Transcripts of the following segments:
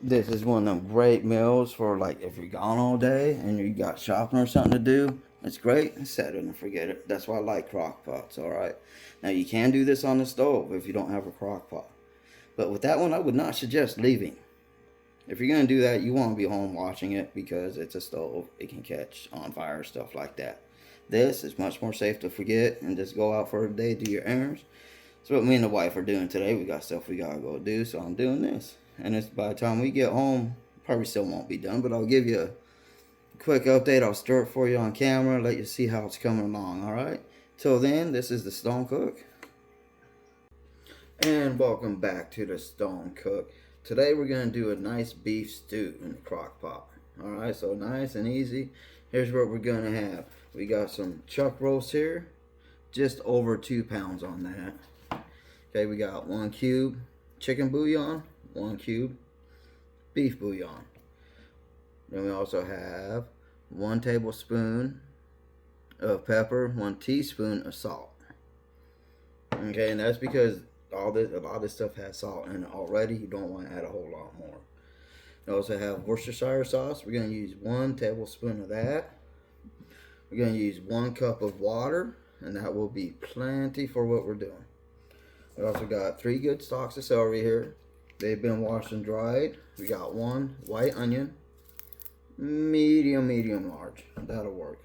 This is one of them great meals for like if you're gone all day and you got shopping or something to do. It's great. Set it and forget it. That's why I like crock pots, alright? Now you can do this on the stove if you don't have a crock pot. But with that one, I would not suggest leaving. If you're going to do that, you want to be home watching it because it's a stove. It can catch on fire, stuff like that. This is much more safe to forget and just go out for a day, do your errands. So what me and the wife are doing today, we got stuff we got to go do, so I'm doing this. And it's by the time we get home, probably still won't be done, but I'll give you a quick update. I'll stir it for you on camera, let you see how it's coming along, alright? Till then, this is the Stone Cook. And welcome back to the Stone Cook. Today we're going to do a nice beef stew in the crock pot. Alright, so nice and easy. Here's what we're going to have. We got some chuck roast here. Just over 2 pounds on that. Okay, we got 1 cube chicken bouillon, 1 cube beef bouillon. Then we also have 1 tablespoon of pepper, 1 teaspoon of salt. Okay, and that's because a lot of this stuff has salt in it already. You don't want to add a whole lot more. We also have Worcestershire sauce. We're going to use 1 tablespoon of that. We're going to use 1 cup of water, and that will be plenty for what we're doing. We also got 3 good stalks of celery here. They've been washed and dried. We got 1 white onion, medium large. That'll work.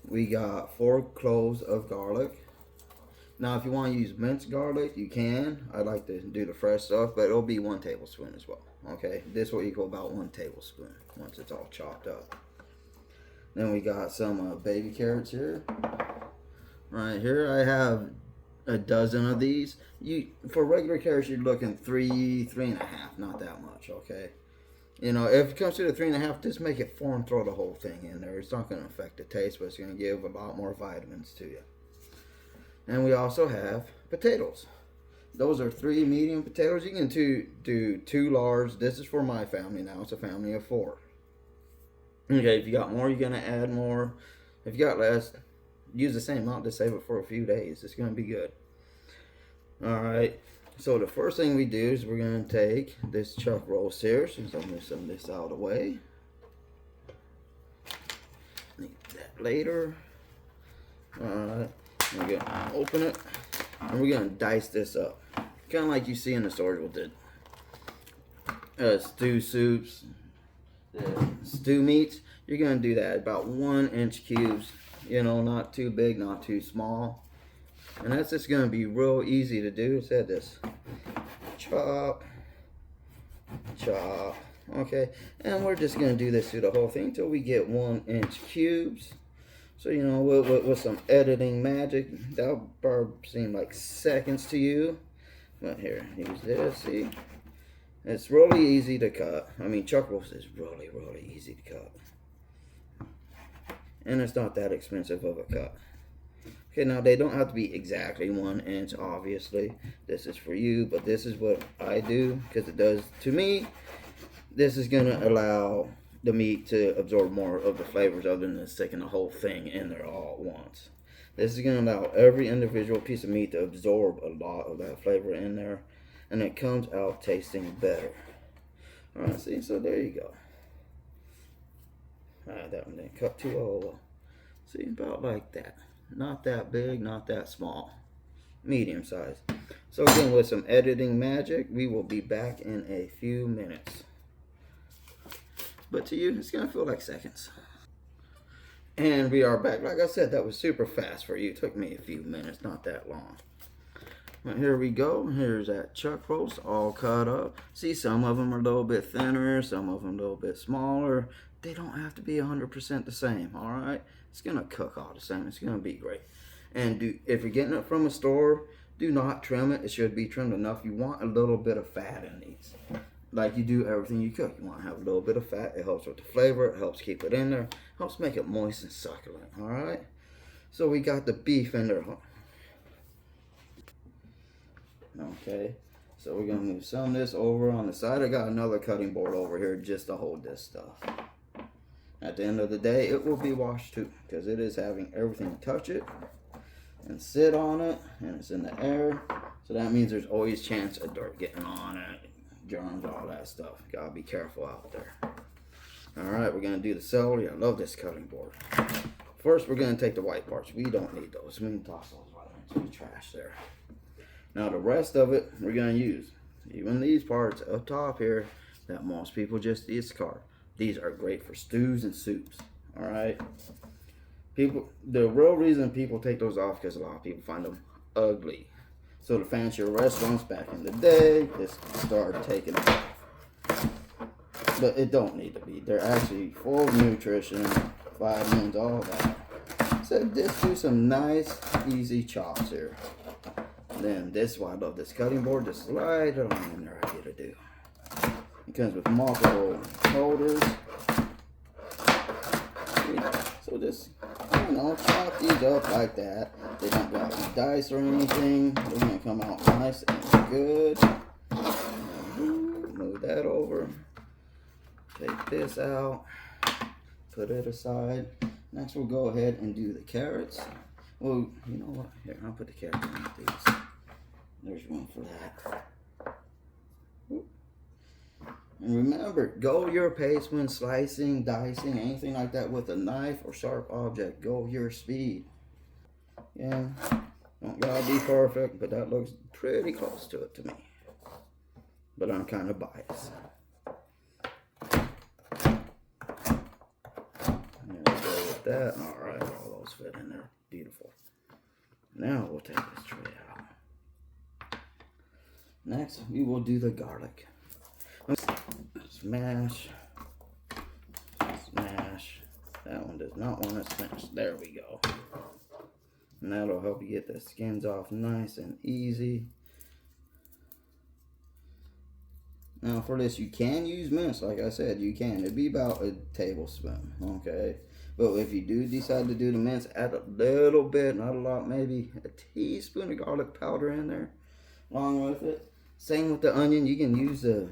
We got 4 cloves of garlic. Now, if you want to use minced garlic, you can. I like to do the fresh stuff, but it'll be 1 tablespoon as well. Okay, this will equal about 1 tablespoon once it's all chopped up. Then we got some baby carrots here. Right here, I have a dozen of these. For regular carrots, you're looking 3.5, not that much. Okay, you know, if it comes to the 3.5, just make it 4 and throw the whole thing in there. It's not going to affect the taste, but it's going to give a lot more vitamins to you. And we also have potatoes. Those are 3 medium potatoes. You can do 2 large. This is for my family now. It's a family of 4. Okay, if you got more, you're going to add more. If you got less, use the same amount to save it for a few days. It's going to be good. Alright, so the first thing we do is we're going to take this chuck roast here. Since I'll move some of this out of the way. Need that later. Alright. We're going to open it, and we're going to dice this up. Kind of like you see in the stores with the stew soups, the stew meats. You're going to do that about 1-inch cubes. You know, not too big, not too small. And that's just going to be real easy to do. It said this. Chop. Chop. Okay. And we're just going to do this through the whole thing until we get 1-inch cubes. So, you know, with some editing magic, that'll probably seem like seconds to you. But here, use this, see? It's really easy to cut. I mean, chuck roast is really easy to cut. And it's not that expensive of a cut. Okay, now they don't have to be exactly 1 inch, obviously. This is for you, but this is what I do, because it does, to me, this is going to allow the meat to absorb more of the flavors other than sticking the whole thing in there all at once. This is going to allow every individual piece of meat to absorb a lot of that flavor in there, and it comes out tasting better. Alright, see, so there you go. Alright, that one didn't cut too well. See, about like that. Not that big, not that small. Medium size. So again, with some editing magic, we will be back in a few minutes. But to you, it's going to feel like seconds. And we are back. Like I said, that was super fast for you. It took me a few minutes, not that long. But here we go. Here's that chuck roast all cut up. See, some of them are a little bit thinner, some of them a little bit smaller. They don't have to be 100% the same, alright? It's going to cook all the same. It's going to be great. And if you're getting it from a store, do not trim it. It should be trimmed enough. You want a little bit of fat in these. Like you do everything you cook. You want to have a little bit of fat. It helps with the flavor. It helps keep it in there. Helps make it moist and succulent. Alright? So we got the beef in there. Okay. So we're going to move some of this over on the side. I got another cutting board over here just to hold this stuff. At the end of the day, it will be washed too. Because it is having everything touch it and sit on it. And it's in the air. So that means there's always chance of dirt getting on it, germs, all that stuff. Gotta be careful out there. Alright, we're gonna do the celery. I love this cutting board. First, we're gonna take the white parts. We don't need those. We can toss those right into the trash there. Now the rest of it, we're gonna use. Even these parts up top here that most people just discard. These are great for stews and soups. Alright? The real reason people take those off because a lot of people find them ugly. So the fancier restaurants back in the day just started taking them off. But it don't need to be. They're actually full of nutrition, vitamins, all that. So just do some nice, easy chops here. Then this is why I love this cutting board. Just slide it on in there, I get to do. It comes with multiple holders. So just, you know, chop these up like that. They don't got any dice or anything. They're gonna come out nice and good. Move that over. Take this out. Put it aside. Next we'll go ahead and do the carrots. Well, you know what? Here, I'll put the carrots in these. There's one for that. And remember, go your pace when slicing, dicing, anything like that with a knife or sharp object. Go your speed. Yeah, don't gotta be perfect, but that looks pretty close to it to me. But I'm kind of biased. There we go with that. All right, all those fit in there. Beautiful. Now we'll take this tray out. Next, we will do the garlic. Smash. Smash. That one does not want to smash. There we go. And that'll help you get the skins off nice and easy. Now for this, you can use mince, like I said, you can. It'd be about a tablespoon, okay? But if you do decide to do the mince, add a little bit, not a lot, maybe a teaspoon of garlic powder in there along with it. Same with the onion, you can use the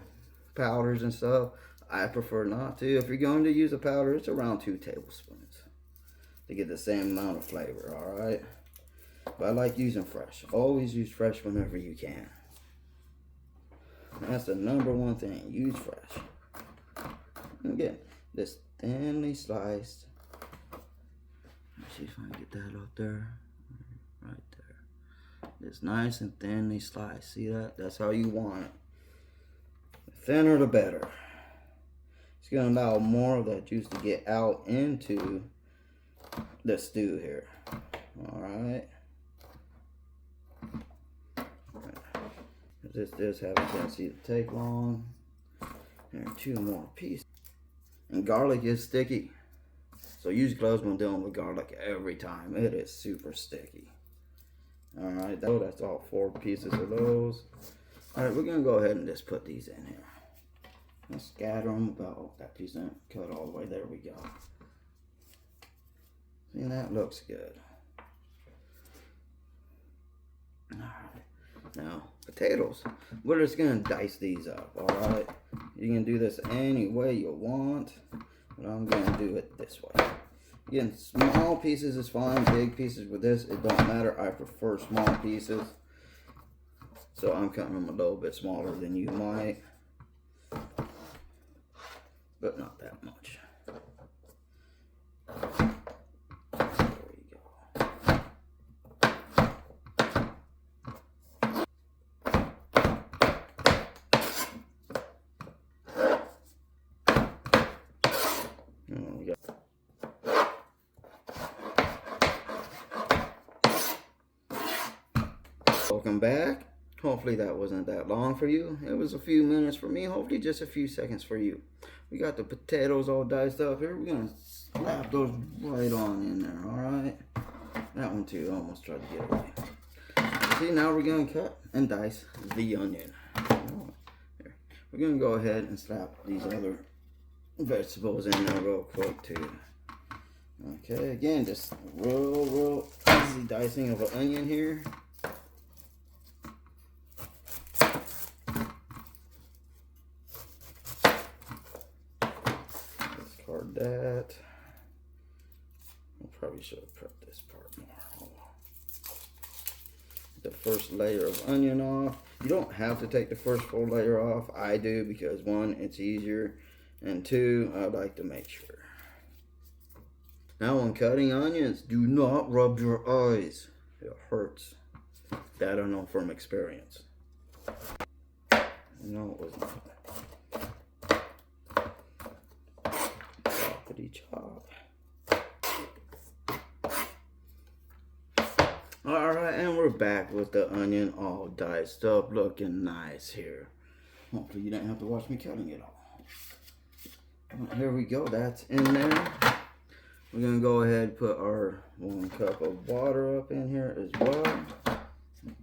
powders and stuff. I prefer not to. If you're going to use a powder, it's around 2 tablespoons to get the same amount of flavor, alright? But I like using fresh. Always use fresh whenever you can. That's the #1 thing. Use fresh. Again, this thinly sliced. Let's see if I can get that up there. Right there. It's nice and thinly sliced. See that? That's how you want it. The thinner the better. It's going to allow more of that juice to get out into the stew here. Alright. This does have a tendency to take long. There are 2 more pieces. And garlic is sticky. So use gloves when dealing with garlic every time. It is super sticky. Alright, that's all 4 pieces of those. Alright, we're going to go ahead and just put these in here. Let's scatter them about that piece and cut all the way. There we go. See, that looks good. Alright. Now, potatoes. We're just going to dice these up, alright? You can do this any way you want, but I'm going to do it this way. Again, small pieces is fine, big pieces with this, it don't matter. I prefer small pieces. So I'm cutting them a little bit smaller than you might, but not that much. Welcome back. Hopefully that wasn't that long for you. It was a few minutes for me. Hopefully just a few seconds for you. We got the potatoes all diced up here. We're going to slap those right on in there, alright? That one too, almost tried to get away. See, now we're going to cut and dice the onion. Here. We're going to go ahead and slap these other vegetables in there real quick too. Okay, again, just real easy dicing of an onion here. Discard that. I probably should have prepped this part more. Hold the first layer of onion off. You don't have to take the first full layer off. I do because one, it's easier, and two, I like to make sure. Now when cutting onions, do not rub your eyes. It hurts. That I know from experience. No, it was not. Choppity chop. Alright, and we're back with the onion all diced up, looking nice here. Hopefully you didn't have to watch me cutting it all. Here we go, that's in there. We're going to go ahead and put our 1 cup of water up in here as well. Put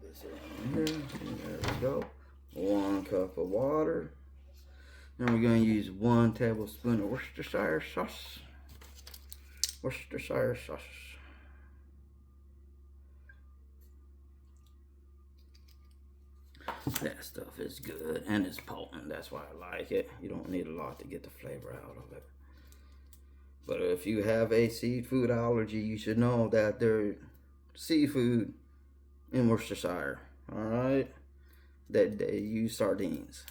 this in here. There we go. 1 cup of water. Then we're going to use 1 tablespoon of Worcestershire sauce. Worcestershire sauce. That stuff is good and it's potent. That's why I like it. You don't need a lot to get the flavor out of it. But if you have a seafood allergy, you should know that there's seafood in Worcestershire. Alright? That they use sardines.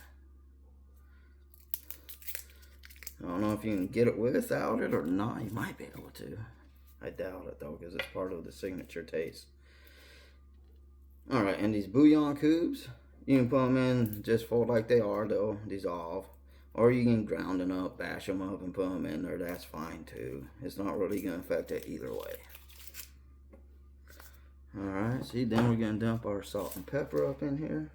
I don't know if you can get it without it or not. You might be able to. I doubt it though, because it's part of the signature taste. Alright, and these bouillon cubes, you can put them in just full like they are, they'll dissolve. Or you can ground them up, bash them up, and put them in there. That's fine too. It's not really going to affect it either way. Alright, see, then we're going to dump our salt and pepper up in here.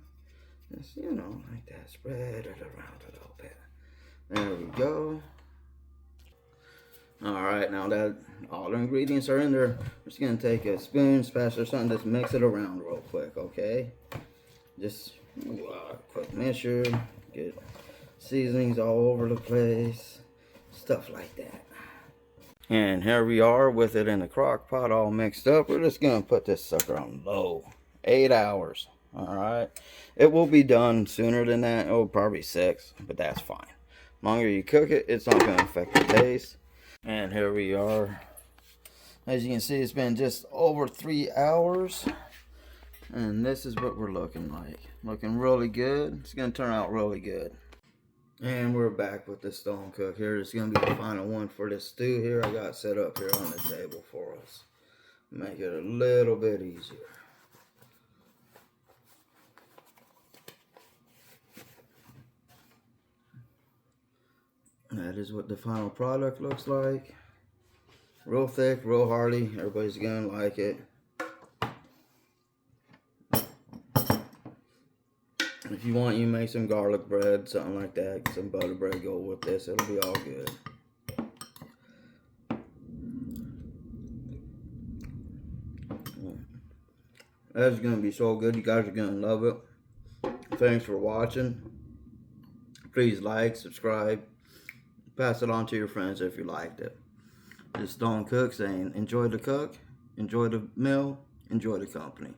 Just, you know, like that. Spread it around a little bit. There we go. Alright, now that all the ingredients are in there, we're just going to take a spoon, spatula, or something, just mix it around real quick, okay? Just quick mixture, get seasonings all over the place, stuff like that. And here we are with it in the crock pot all mixed up. We're just going to put this sucker on low. 8 hours, alright? It will be done sooner than that. Oh, probably 6, but that's fine. Longer you cook it, it's not going to affect the taste. And here we are. As you can see, it's been just over 3 hours. And this is what we're looking like. Looking really good. It's going to turn out really good. And we're back with the stone cook here. It's going to be the final one for this stew here. I got set up here on the table for us. Make it a little bit easier. That is what the final product looks like. Real thick, real hearty. Everybody's gonna like it. If you want, you make some garlic bread, something like that. Some butter bread, go with this. It'll be all good. That's gonna be so good. You guys are gonna love it. Thanks for watching. Please like, subscribe. Pass it on to your friends if you liked it. This Stone Cook saying, enjoy the cook, enjoy the meal, enjoy the company.